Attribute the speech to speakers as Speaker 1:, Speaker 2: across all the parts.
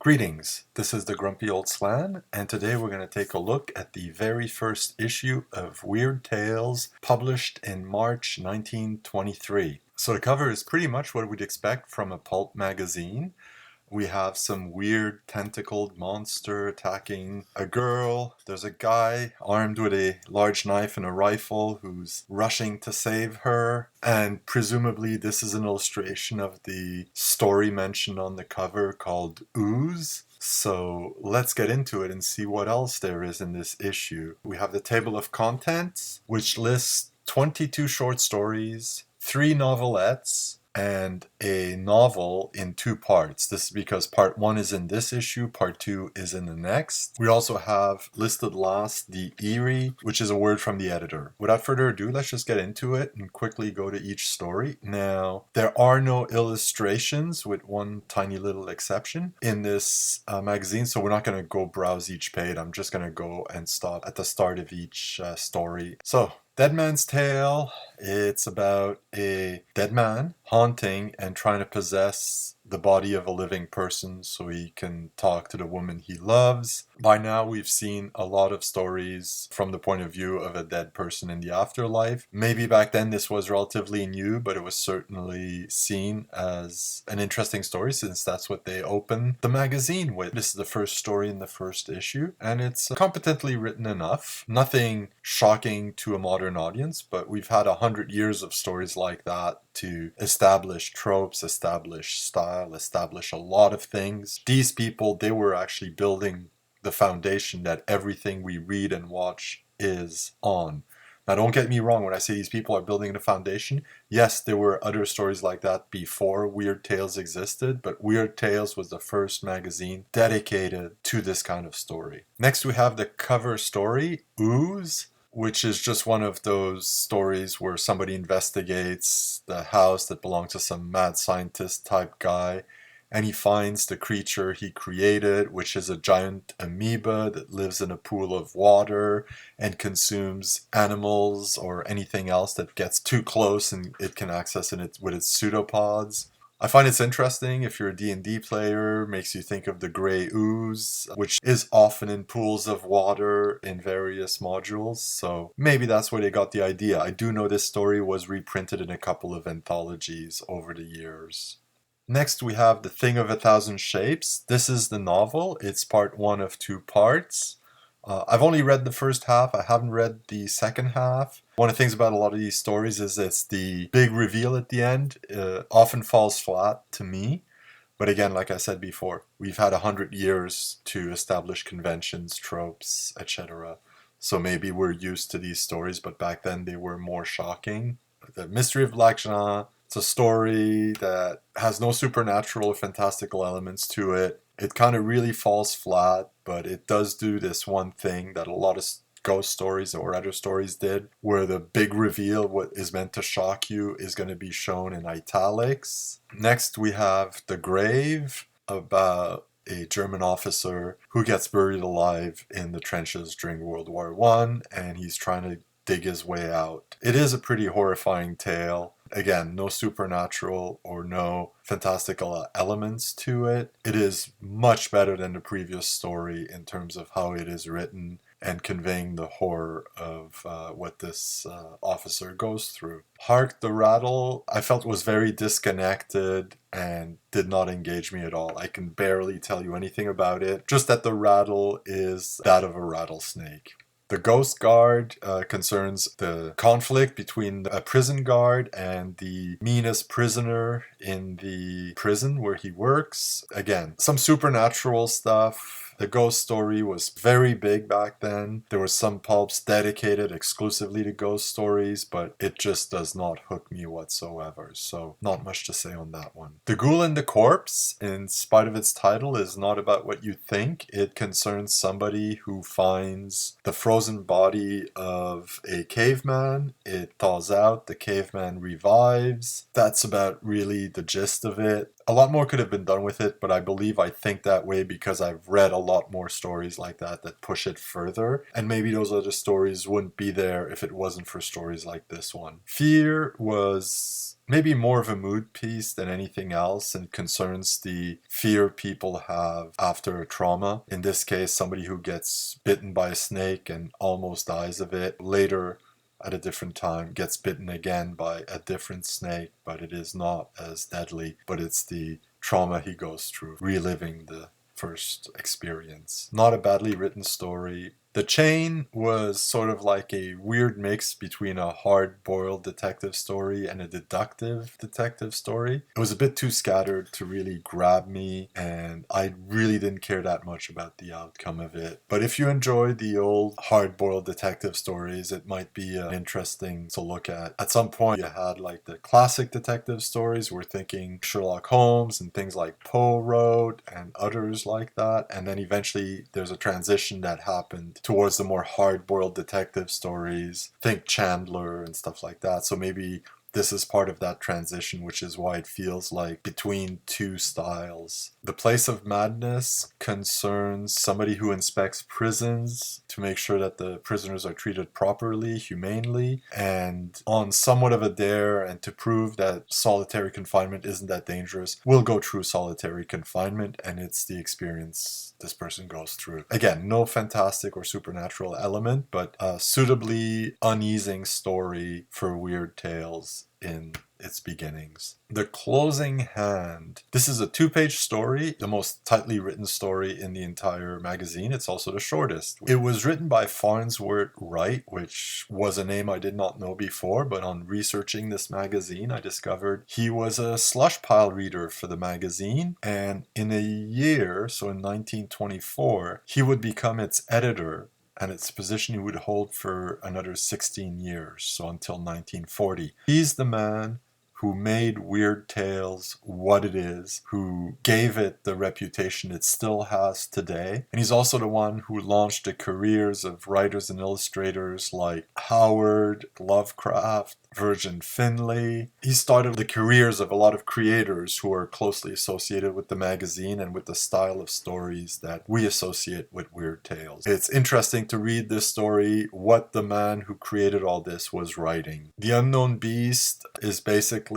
Speaker 1: Greetings, this is the Grumpy Old Slan, and today we're going to take a look at the very first issue of Weird Tales, published in March 1923. So the cover is pretty much what we'd expect from a pulp magazine. We have some weird tentacled monster attacking a girl. There's a guy armed with a large knife and a rifle who's rushing to save her. And presumably this is an illustration of the story mentioned on the cover called Ooze. So let's get into it and see what else there is in this issue. We have the table of contents, which lists 22 short stories, 3 novelettes, and a novel in 2 parts. This is because part 1 is in this issue, part 2 is in the next. We also have listed last the Eerie, which is a word from the editor. Without further ado, let's just get into it and quickly go to each story. Now, there are no illustrations, with one tiny little exception, in this magazine, so we're not going to go browse each page. I'm just going to go and stop at the start of each story. So, Dead Man's Tale, it's about a dead man haunting and trying to possess the body of a living person so he can talk to the woman he loves. By now we've seen a lot of stories from the point of view of a dead person in the afterlife. Maybe back then this was relatively new, but it was certainly seen as an interesting story since that's what they opened the magazine with. This is the first story in the first issue, and it's competently written enough. Nothing shocking to a modern audience, but we've had 100 years of stories like that to establish tropes, establish style, establish a lot of things. These people, they were actually building the foundation that everything we read and watch is on. Now, don't get me wrong when I say these people are building the foundation. Yes, there were other stories like that before Weird Tales existed, but Weird Tales was the first magazine dedicated to this kind of story. Next, we have the cover story, Ooze, which is just one of those stories where somebody investigates the house that belonged to some mad scientist type guy, and he finds the creature he created, which is a giant amoeba that lives in a pool of water and consumes animals or anything else that gets too close and it can access it with its pseudopods. I find it's interesting if you're a D&D player, makes you think of the gray ooze, which is often in pools of water in various modules, so maybe that's where they got the idea. I do know this story was reprinted in a couple of anthologies over the years. Next we have The Thing of a Thousand Shapes. This is the novel. It's part 1 of 2 parts. I've only read the first half. I haven't read the second half. One of the things about a lot of these stories is it's the big reveal at the end. Often falls flat to me. But again, like I said before, we've had 100 years to establish conventions, tropes, etc. So maybe we're used to these stories, but back then they were more shocking. The Mystery of Black Jean, it's a story that has no supernatural or fantastical elements to it. It kind of really falls flat, but it does do this one thing that a lot of ghost stories or other stories did, where the big reveal, what is meant to shock you, is going to be shown in italics. Next we have The Grave, about a German officer who gets buried alive in the trenches during World War I, and he's trying to dig his way out. It is a pretty horrifying tale. Again, no supernatural or no fantastical elements to it. It is much better than the previous story in terms of how it is written and conveying the horror of what this officer goes through. Hark the Rattle, I felt was very disconnected and did not engage me at all. I can barely tell you anything about it, just that the rattle is that of a rattlesnake. The Ghost Guard concerns the conflict between a prison guard and the meanest prisoner in the prison where he works. Again, some supernatural stuff. The ghost story was very big back then. There were some pulps dedicated exclusively to ghost stories, but it just does not hook me whatsoever. So not much to say on that one. The Ghoul and the Corpse, in spite of its title, is not about what you think. It concerns somebody who finds the frozen body of a caveman. It thaws out, the caveman revives. That's about really the gist of it. A lot more could have been done with it, but I think that way because I've read a lot more stories like that push it further, and maybe those other stories wouldn't be there if it wasn't for stories like this one. Fear was maybe more of a mood piece than anything else, and concerns the fear people have after a trauma. In this case, somebody who gets bitten by a snake and almost dies of it. Later, at a different time, gets bitten again by a different snake, but it is not as deadly. But it's the trauma he goes through, reliving the first experience. Not a badly written story. The Chain was sort of like a weird mix between a hard-boiled detective story and a deductive detective story. It was a bit too scattered to really grab me, and I really didn't care that much about the outcome of it. But if you enjoy the old hard-boiled detective stories, it might be interesting to look at. At some point, you had like the classic detective stories. We're thinking Sherlock Holmes and things like Poe wrote and others like that. And then eventually there's a transition that happened towards the more hard-boiled detective stories. Think Chandler and stuff like that. So maybe this is part of that transition, which is why it feels like between two styles. The Place of Madness concerns somebody who inspects prisons to make sure that the prisoners are treated properly, humanely, and on somewhat of a dare, and to prove that solitary confinement isn't that dangerous, will go through solitary confinement, and it's the experience this person goes through. Again, no fantastic or supernatural element, but a suitably uneasing story for weird tales in its beginnings. The Closing Hand. This is a 2-page story, the most tightly written story in the entire magazine. It's also the shortest. It was written by Farnsworth Wright, which was a name I did not know before, but on researching this magazine, I discovered he was a slush pile reader for the magazine, and in a year, so in 1924, he would become its editor, and its position he would hold for another 16 years, so until 1940. He's the man who made Weird Tales what it is, who gave it the reputation it still has today. And he's also the one who launched the careers of writers and illustrators like Howard, Lovecraft, Virgin Finlay. He started the careers of a lot of creators who are closely associated with the magazine and with the style of stories that we associate with Weird Tales. It's interesting to read this story, what the man who created all this was writing. The Unknown Beast is basically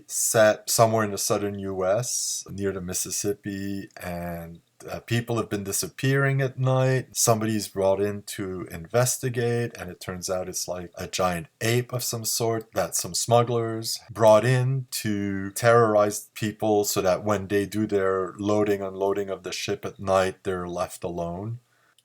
Speaker 1: set somewhere in the southern US near the Mississippi, and people have been disappearing at night. Somebody's brought in to investigate, and it turns out it's like a giant ape of some sort that some smugglers brought in to terrorize people so that when they do their loading, unloading of the ship at night, they're left alone.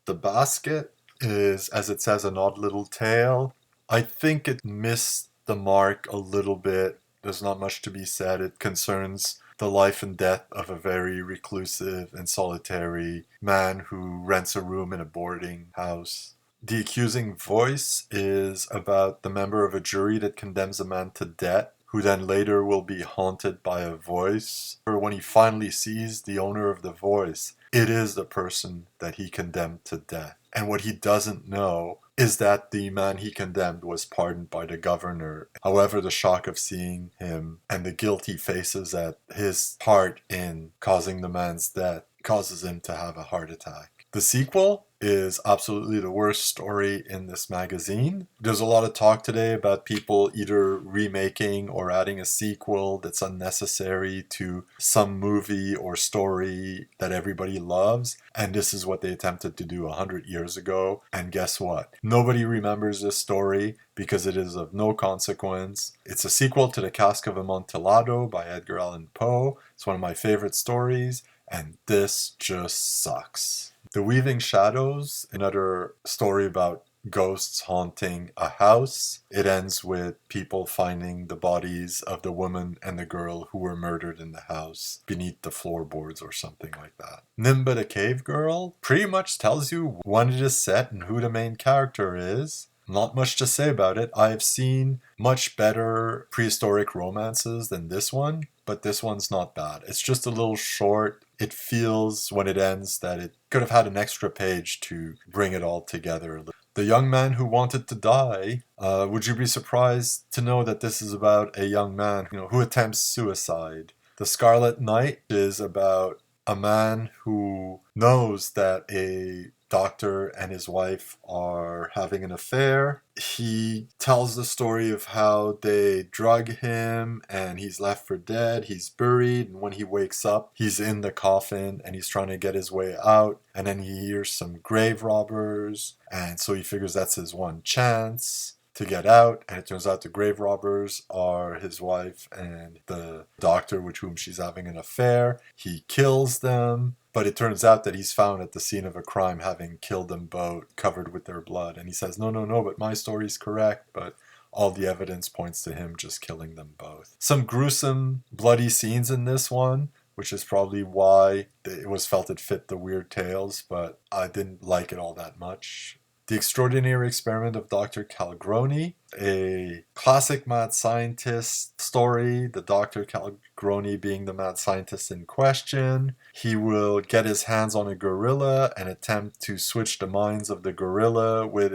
Speaker 1: The Basket is, as it says, an odd little tale. I think it missed the mark a little bit. There's not much to be said. It concerns the life and death of a very reclusive and solitary man who rents a room in a boarding house. The Accusing Voice is about the member of a jury that condemns a man to death, who then later will be haunted by a voice. Or when he finally sees the owner of the voice, it is the person that he condemned to death. And what he doesn't know is that the man he condemned was pardoned by the governor. However, the shock of seeing him and the guilt he faces at his part in causing the man's death causes him to have a heart attack. The sequel is absolutely the worst story in this magazine. There's a lot of talk today about people either remaking or adding a sequel that's unnecessary to some movie or story that everybody loves, and this is what they attempted to do 100 years ago, and guess what? Nobody remembers this story because it is of no consequence. It's a sequel to The Cask of Amontillado by Edgar Allan Poe. It's one of my favorite stories, and this just sucks. The Weaving Shadows, another story about ghosts haunting a house. It ends with people finding the bodies of the woman and the girl who were murdered in the house beneath the floorboards or something like that. Nimba the Cave Girl pretty much tells you when it is set and who the main character is. Not much to say about it. I've seen much better prehistoric romances than this one, but this one's not bad. It's just a little short. It feels, when it ends, that it could have had an extra page to bring it all together. The Young Man Who Wanted to Die. Would you be surprised to know that this is about a young man who attempts suicide? The Scarlet Knight is about a man who knows that a doctor and his wife are having an affair. He tells the story of how they drug him and he's left for dead. He's buried, and when he wakes up, he's in the coffin and he's trying to get his way out. And then he hears some grave robbers, and so he figures that's his one chance to get out. And it turns out the grave robbers are his wife and the doctor with whom she's having an affair. He kills them, but it turns out that he's found at the scene of a crime having killed them both, covered with their blood. And he says, no, but my story's correct. But all the evidence points to him just killing them both. Some gruesome, bloody scenes in this one, which is probably why it was felt it fit the Weird Tales, but I didn't like it all that much. The Extraordinary Experiment of Dr. Calron, a classic mad scientist story, the Dr. Calron being the mad scientist in question. He will get his hands on a gorilla and attempt to switch the minds of the gorilla with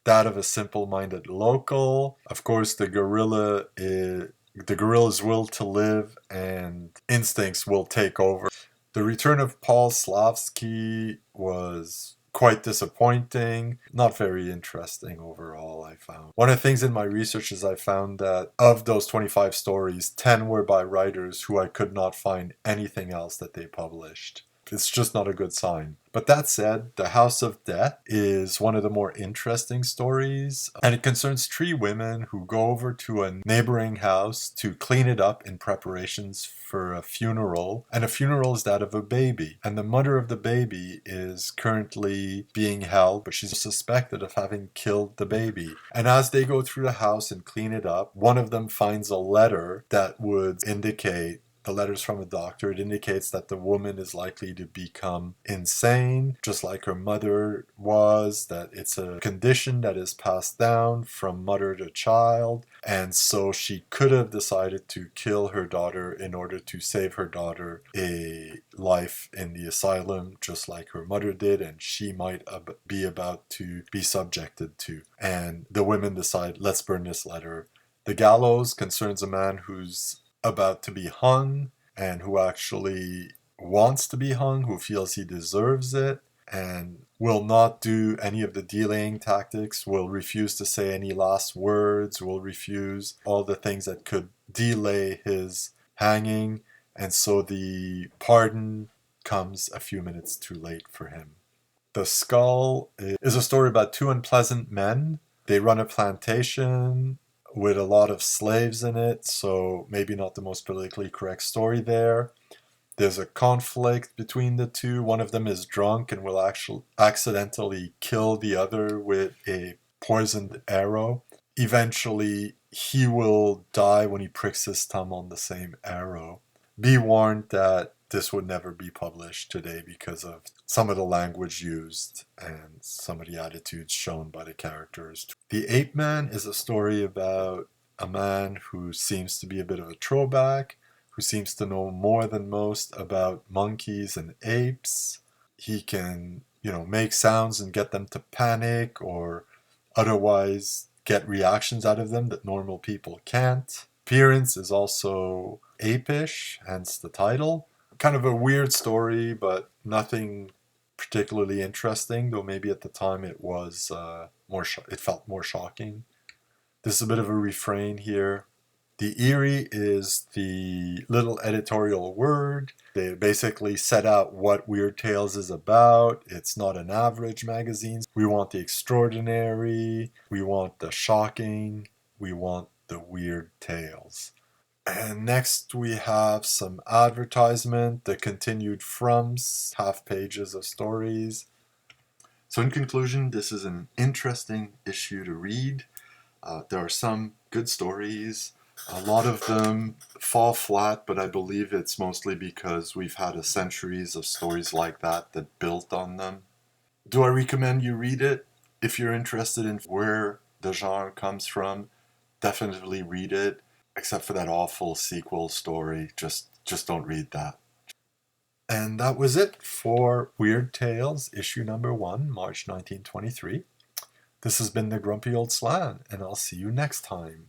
Speaker 1: that of a simple-minded local. Of course, the gorilla's will to live and instincts will take over. The return of Paul Slavski was quite disappointing, not very interesting overall, I found. One of the things in my research is I found that of those 25 stories, 10 were by writers who I could not find anything else that they published. It's just not a good sign. But that said, The House of Death is one of the more interesting stories, and it concerns 3 women who go over to a neighboring house to clean it up in preparations for a funeral, and a funeral is that of a baby. And the mother of the baby is currently being held, but she's suspected of having killed the baby. And as they go through the house and clean it up, one of them finds a letter that would indicate, the letter's from a doctor, it indicates that the woman is likely to become insane, just like her mother was, that it's a condition that is passed down from mother to child, and so she could have decided to kill her daughter in order to save her daughter a life in the asylum, just like her mother did, and she might be about to be subjected to. And the women decide, let's burn this letter. The Gallows concerns a man who's about to be hung and who actually wants to be hung, who feels he deserves it, and will not do any of the delaying tactics, will refuse to say any last words, will refuse all the things that could delay his hanging, and so the pardon comes a few minutes too late for him. The Skull is a story about 2 unpleasant men. They run a plantation with a lot of slaves in it, so maybe not the most politically correct story there. There's a conflict between the 2. One of them is drunk and will actually accidentally kill the other with a poisoned arrow. Eventually, he will die when he pricks his thumb on the same arrow. Be warned that this would never be published today because of some of the language used and some of the attitudes shown by the characters. The Apeman is a story about a man who seems to be a bit of a throwback, who seems to know more than most about monkeys and apes. He can, make sounds and get them to panic or otherwise get reactions out of them that normal people can't. Appearance is also apish, hence the title. Kind of a weird story, but nothing particularly interesting, though maybe at the time it was it felt more shocking. This is a bit of a refrain here. The Eerie is the little editorial word. They basically set out what Weird Tales is about. It's not an average magazine. We want the extraordinary, we want the shocking, we want the weird tales. And next we have some advertisement, the continued froms, half pages of stories. So in conclusion, this is an interesting issue to read. There are some good stories. A lot of them fall flat, but I believe it's mostly because we've had a centuries of stories like that built on them. Do I recommend you read it? If you're interested in where the genre comes from, definitely read it. Except for that awful sequel story, just don't read that. And that was it for Weird Tales, issue number 1, March 1923. This has been the Grumpy Old Slan, and I'll see you next time.